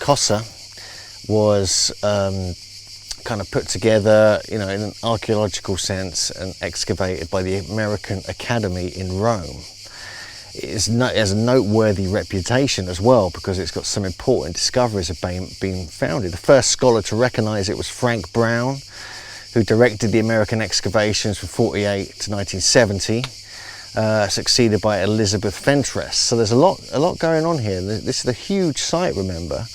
Cosa was kind of put together, you know, in an archaeological sense and excavated by the American Academy in Rome. It has a noteworthy reputation as well because it's got some important discoveries have been founded. The first scholar to recognise it was Frank Brown, who directed the American excavations from 48 to 1970, succeeded by Elizabeth Fentress. So there's a lot going on here. This is a huge site, remember,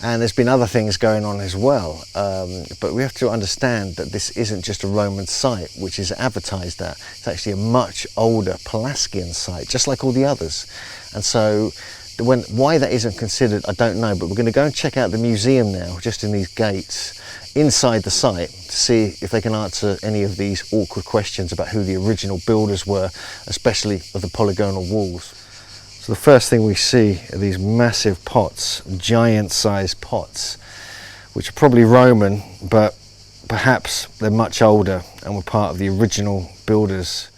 and there's been other things going on as well. But we have to understand that this isn't just a Roman site, which is advertised at. It's actually a much older Pelasgian site, just like all the others. And so why that isn't considered, I don't know, but we're going to go and check out the museum now, just in these gates, inside the site, to see if they can answer any of these awkward questions about who the original builders were, especially of the polygonal walls. So the first thing we see are these massive pots, giant-sized pots, which are probably Roman, but perhaps they're much older and were part of the original builders.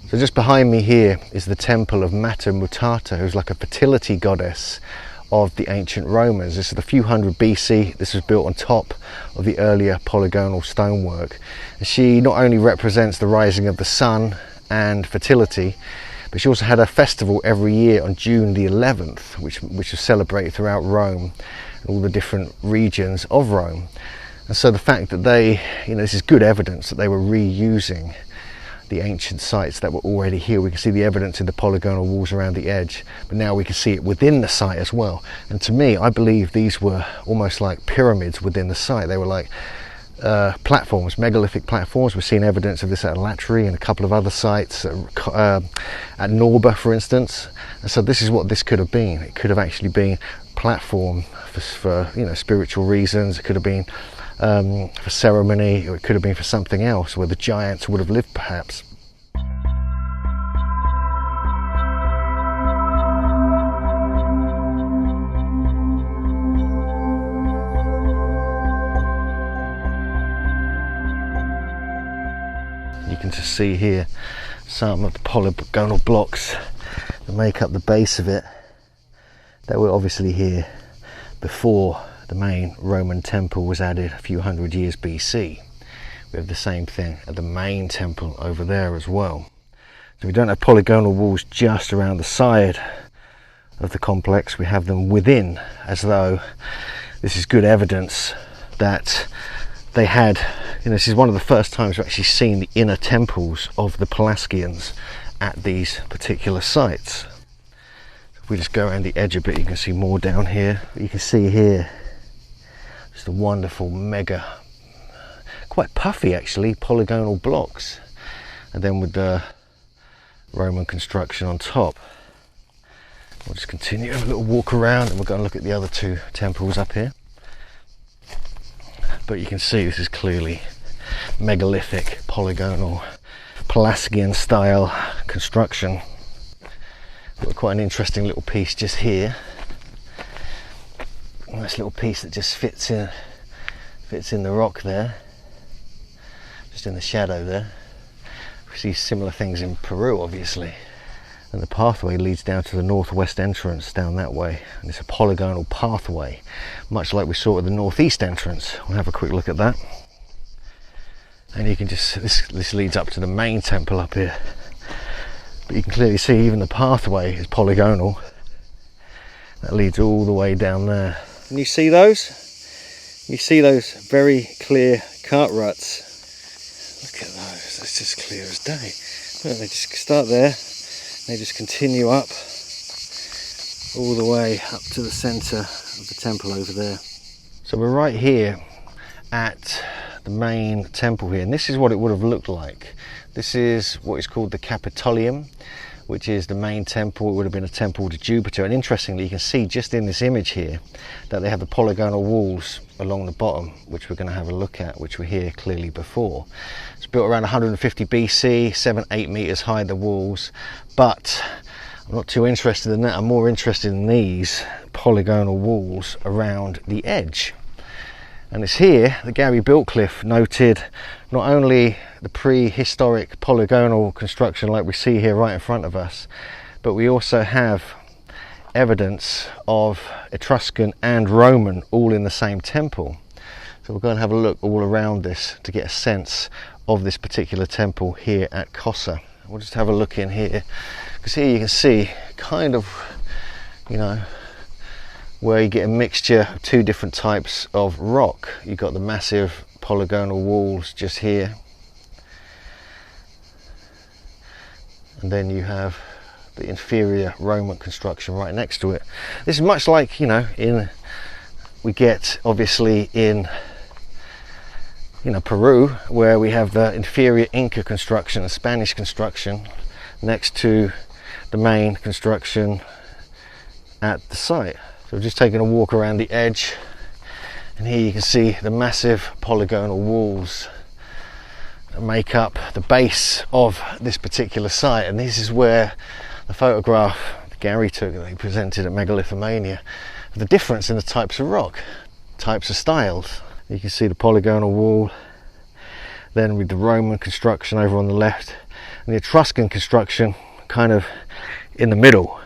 So just behind me here is the temple of Matata, who's like a fertility goddess of the ancient Romans. This is a few hundred BC. This was built on top of the earlier polygonal stonework. And she not only represents the rising of the sun and fertility, but she also had a festival every year on June the 11th, which was celebrated throughout Rome and all the different regions of Rome. And so the fact that they, you know, this is good evidence that they were reusing the ancient sites that were already here. We can see the evidence in the polygonal walls around the edge, but now we can see it within the site as well. And to me, I believe these were almost like pyramids within the site. They were like platforms, megalithic platforms. We've seen evidence of this at Latry and a couple of other sites, at Norba, for instance. And so this is what this could have been. It could have actually been a platform for you know, spiritual reasons. It could have been for ceremony, or it could have been for something else where the giants would have lived, perhaps. You can just see here some of the polygonal blocks that make up the base of it that were obviously here before the main Roman temple was added a few hundred years BC. We have the same thing at the main temple over there as well. So we don't have polygonal walls just around the side of the complex, we have them within, as though this is good evidence that they had, you know, this is one of the first times we've actually seen the inner temples of the Pelasgians at these particular sites. If we just go around the edge a bit, you can see more down here. You can see here just a wonderful quite puffy actually, polygonal blocks, and then with the Roman construction on top. We'll just continue, have a little walk around, and we'll go and look at the other two temples up here. But you can see this is clearly megalithic, polygonal, Pelasgian style construction. Got quite an interesting little piece just here. Nice little piece that just fits in the rock there, just in the shadow there. We see similar things in Peru, obviously. And the pathway leads down to the northwest entrance down that way, and it's a polygonal pathway, much like we saw at the northeast entrance. We'll have a quick look at that. And you can just, this leads up to the main temple up here, but you can clearly see even the pathway is polygonal. That leads all the way down there. Can you see those? You see those very clear cart ruts. Look at those, that's just clear as day. Well, they just start there, they just continue up all the way up to the centre of the temple over there. So we're right here at the main temple here, and this is what it would have looked like. This is what is called the Capitolium, which is the main temple. It would have been a temple to Jupiter. And interestingly, you can see just in this image here that they have the polygonal walls along the bottom, which we're going to have a look at, which were here clearly before. It's built around 150 BC, 7-8 meters high, the walls, but I'm not too interested in that. I'm more interested in these polygonal walls around the edge. And it's here that Gary Biltcliffe noted not only the prehistoric polygonal construction like we see here right in front of us, but we also have evidence of Etruscan and Roman all in the same temple. So we're going to have a look all around this to get a sense of this particular temple here at Cosa. We'll just have a look in here, because here you can see kind of, you know, where you get a mixture of two different types of rock. You've got the massive polygonal walls just here, and then you have the inferior Roman construction right next to it. This is much like, you know, we get obviously in, you know, Peru, where we have the inferior Inca construction, the Spanish construction, next to the main construction at the site. So we're just taking a walk around the edge, and here you can see the massive polygonal walls that make up the base of this particular site. And this is where the photograph that Gary took, that he presented at Megalithomania, the difference in the types of rock, types of styles. You can see the polygonal wall, then with the Roman construction over on the left, and the Etruscan construction kind of in the middle.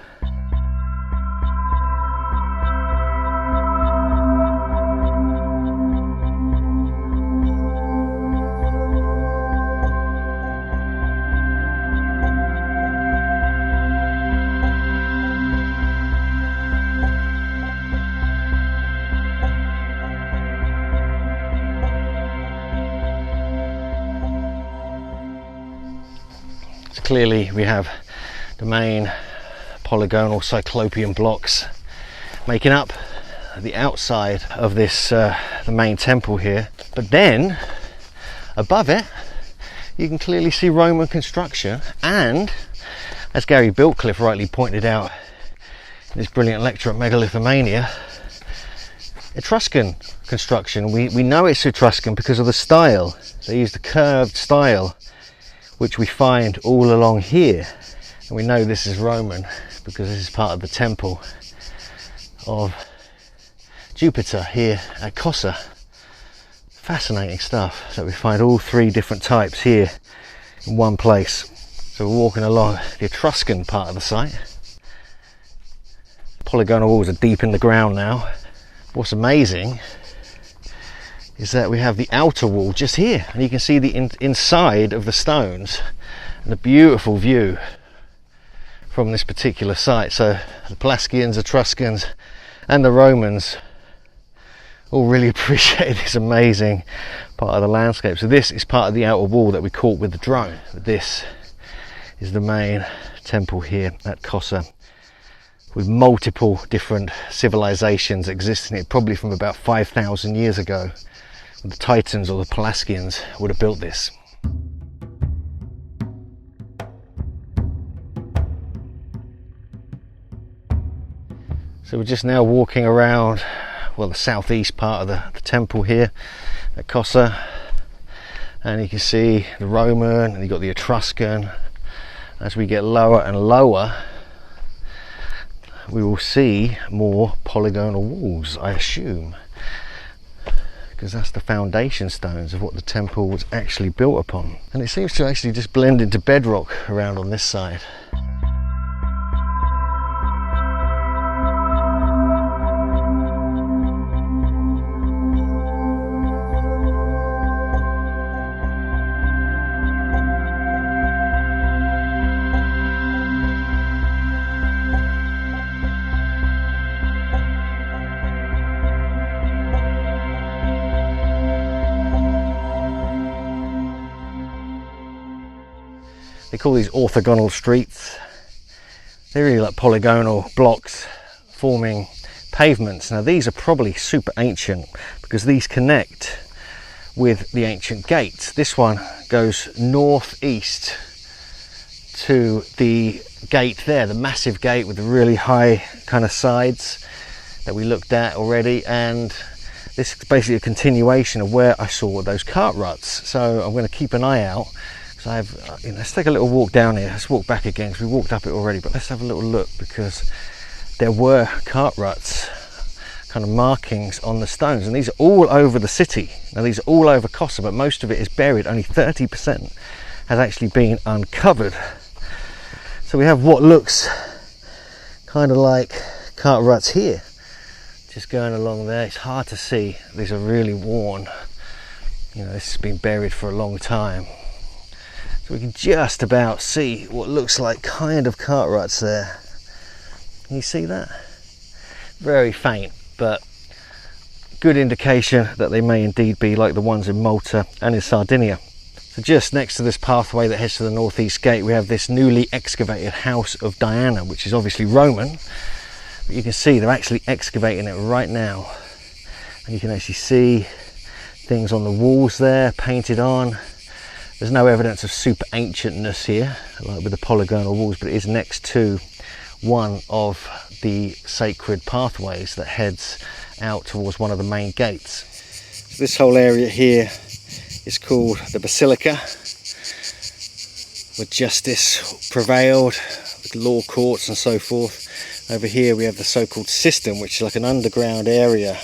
Clearly we have the main polygonal Cyclopean blocks making up the outside of this the main temple here, but then above it you can clearly see Roman construction, and as Gary Biltcliffe rightly pointed out in his brilliant lecture at Megalithomania, Etruscan construction. We know it's Etruscan because of the style. They use the curved style which we find all along here, and we know this is Roman because this is part of the temple of Jupiter here at Cosa. Fascinating stuff. So we find all three different types here in one place. So we're walking along the Etruscan part of the site. Polygonal walls are deep in the ground now. What's amazing is that we have the outer wall just here, and you can see the inside of the stones and a beautiful view from this particular site. So the Pelasgians, Etruscans and the Romans all really appreciated this amazing part of the landscape. So this is part of the outer wall that we caught with the drone. This is the main temple here at Cosa, with multiple different civilizations existing here, probably from about 5,000 years ago. The Titans or the Pelasgians would have built this. So we're just now walking around, well, the southeast part of the temple here at Cosa, and you can see the Roman and you've got the Etruscan. As we get lower and lower, we will see more polygonal walls, I assume, because that's the foundation stones of what the temple was actually built upon. And it seems to actually just blend into bedrock around on this side. They call these orthogonal streets. They're really like polygonal blocks forming pavements. Now these are probably super ancient because these connect with the ancient gates. This one goes northeast to the gate there, the massive gate with the really high kind of sides that we looked at already, and this is basically a continuation of where I saw those cart ruts. So I'm going to keep an eye out. So let's take a little walk down here. Let's walk back again because we walked up it already, but let's have a little look, because there were cart ruts kind of markings on the stones, and these are all over the city. Now these are all over Cosa, but most of it is buried. Only 30% has actually been uncovered. So we have what looks kind of like cart ruts here, just going along there. It's hard to see, these are really worn. You know, this has been buried for a long time. So we can just about see what looks like kind of cart ruts there. Can you see that? Very faint, but good indication that they may indeed be like the ones in Malta and in Sardinia. So just next to this pathway that heads to the northeast gate, we have this newly excavated House of Diana, which is obviously Roman, but you can see they're actually excavating it right now. And you can actually see things on the walls there, painted on. There's no evidence of super ancientness here, like with the polygonal walls, but it is next to one of the sacred pathways that heads out towards one of the main gates. This whole area here is called the Basilica, where justice prevailed, with law courts and so forth. Over here we have the so-called cistern, which is like an underground area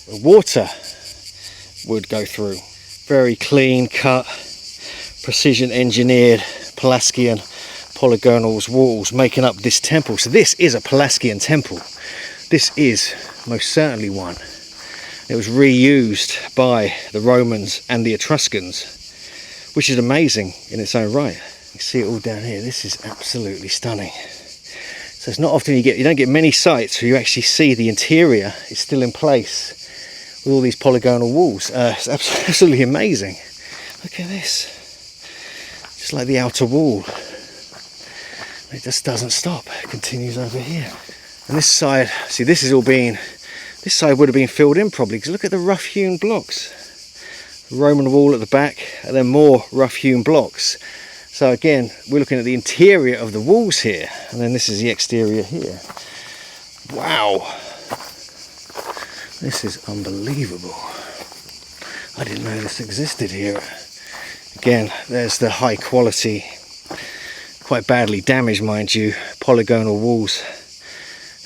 where water would go through. Very clean cut, precision engineered Pelasgian polygonal walls making up this temple. So this is a Pelasgian temple. This is most certainly one. It was reused by the Romans and the Etruscans, which is amazing in its own right. You see it all down here. This is absolutely stunning. So it's not often you don't get many sites where you actually see the interior is still in place with all these polygonal walls. It's absolutely amazing. Look at this. Just like the outer wall. It just doesn't stop. It continues over here. And this side, see, this side would have been filled in probably, because look at the rough hewn blocks. The Roman wall at the back, and then more rough hewn blocks. So again, we're looking at the interior of the walls here, and then this is the exterior here. Wow. This is unbelievable. I didn't know this existed here. Again, there's the high quality, quite badly damaged, mind you, polygonal walls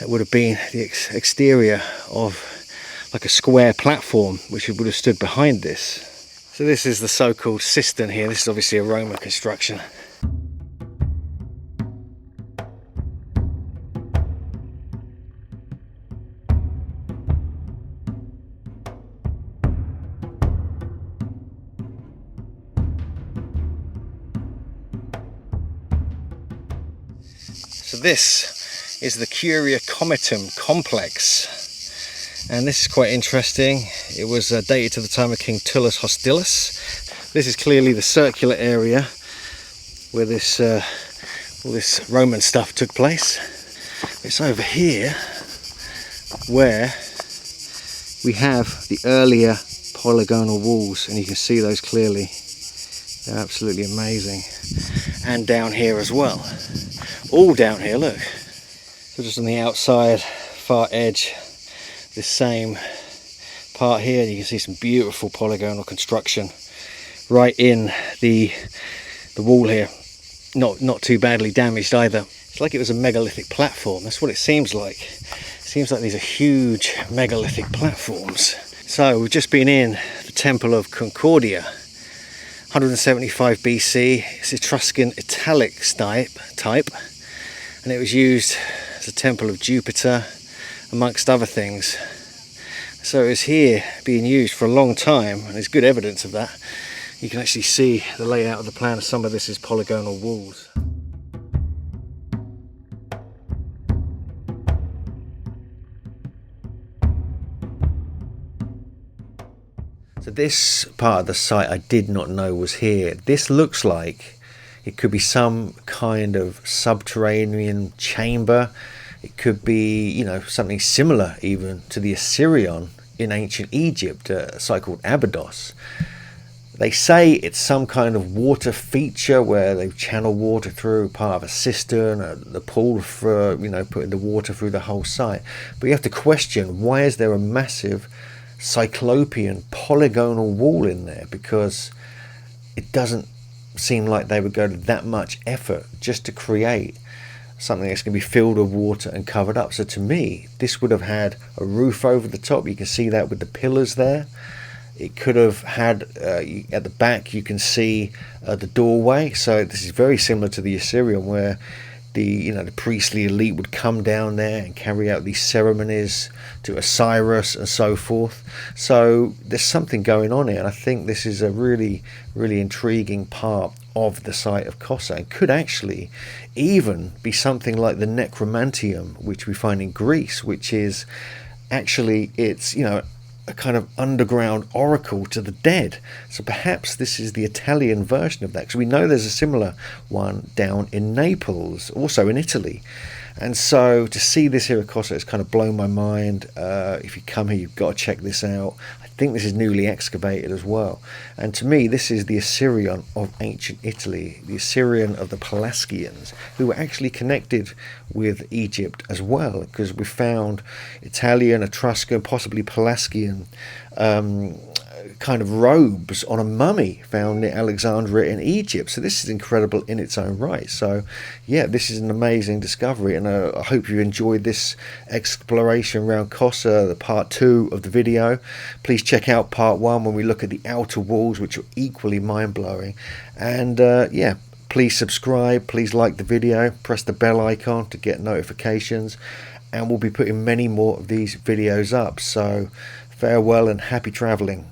that would have been the exterior of like a square platform which would have stood behind this. So this is the so-called cistern here. This is obviously a Roman construction. So this is the Curia Committin complex, and this is quite interesting. It was dated to the time of King Tullus Hostilius. This is clearly the circular area where this all this Roman stuff took place. It's over here where we have the earlier polygonal walls, and you can see those clearly. They're absolutely amazing. And down here as well. All down here, look. So just on the outside, far edge, this same part here, you can see some beautiful polygonal construction right in the wall here. Not too badly damaged either. It's like it was a megalithic platform. That's what it seems like. It seems like these are huge megalithic platforms. So we've just been in the Temple of Concordia, 175 BC. It's Etruscan Italic type, and it was used as a temple of Jupiter, amongst other things. So it was here being used for a long time, and there's good evidence of that. You can actually see the layout of the plan of some of this is polygonal walls. So this part of the site I did not know was here. This looks like it could be some kind of subterranean chamber. It could be, you know, something similar even to the Osirion in ancient Egypt, a site called Abydos. They say it's some kind of water feature where they channel water through part of a cistern, the pool for, you know, putting the water through the whole site. But you have to question, why is there a massive Cyclopean polygonal wall in there? Because it doesn't seem like they would go to that much effort just to create something that's going to be filled with water and covered up. So to me, this would have had a roof over the top. You can see that with the pillars there. It could have had, at the back you can see the doorway. So this is very similar to the Osirion, where the priestly elite would come down there and carry out these ceremonies to Osiris and so forth. So there's something going on here, and I think this is a really, really intriguing part of the site of Cosa, and could actually even be something like the Necromantium, which we find in Greece, which is actually, it's a kind of underground oracle to the dead. So perhaps this is the Italian version of that, because we know there's a similar one down in Naples, also in Italy. And so to see this here at Cosa, it's kind of blown my mind. If you come here, you've got to check this out. I think this is newly excavated as well. And to me, this is the Osirion of ancient Italy, the Osirion of the Pelasgians, who were actually connected with Egypt as well, because we found Italian, Etruscan, possibly Pelasgian kind of robes on a mummy found near Alexandria in Egypt. So this is incredible in its own right. So yeah, this is an amazing discovery, and I hope you enjoyed this exploration around Cosa, the part 2 of the video. Please check out part 1 when we look at the outer walls, which are equally mind-blowing. And yeah, please subscribe, please like the video, press the bell icon to get notifications, and we'll be putting many more of these videos up. So farewell and happy traveling.